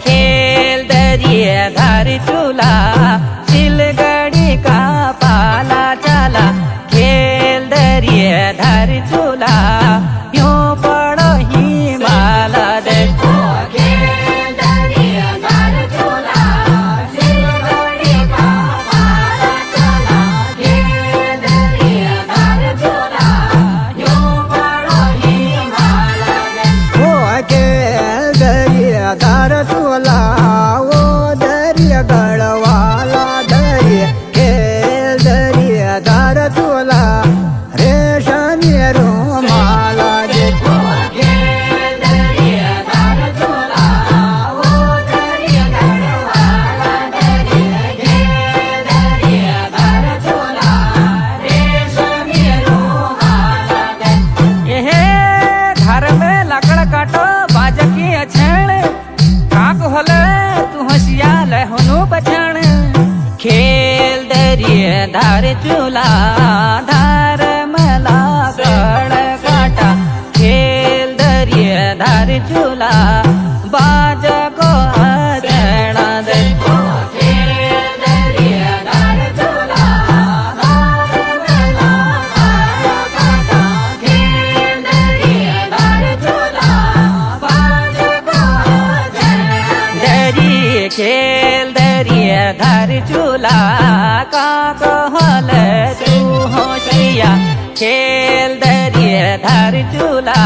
खेल दरिए धार चूल्हा सिलगड़ी का पाला चला खेल दरिए धार चूल्हा यूं पड़ो हिमाला देखो खेल दरिया धार चूल्हा सिलगड़ी का पाला चला खेल दरिया धार चूल्हा यूं पड़ो हिमाला हो खेल दरिया धार चूल्हा वो दरिया गढ़वाला दरिया खेल दरिया धार चूल्हा रेशमी रुमाला देखो खेल दरिया धार चूल्हा वो दरिया गढ़वाला दरिया खेल दरिया धार चूल्हा रेशमी रुमाला यह घर में लकड़ काटो बाजकी अछण काक होले तू होशियाल होनु बचण खेल दरिए धार चूल्हा धार मला गड़ काटा खेल दरिए धार चूल्हा बाज को अछण देखो खेल दरिया धार चूल्हा धार मला काटा खेल दरिया धार चूल्हा बाज को दरिए खेल दरिए धार चूल्हा काक होले तू होशिया खेल दरिए धार चूल्हा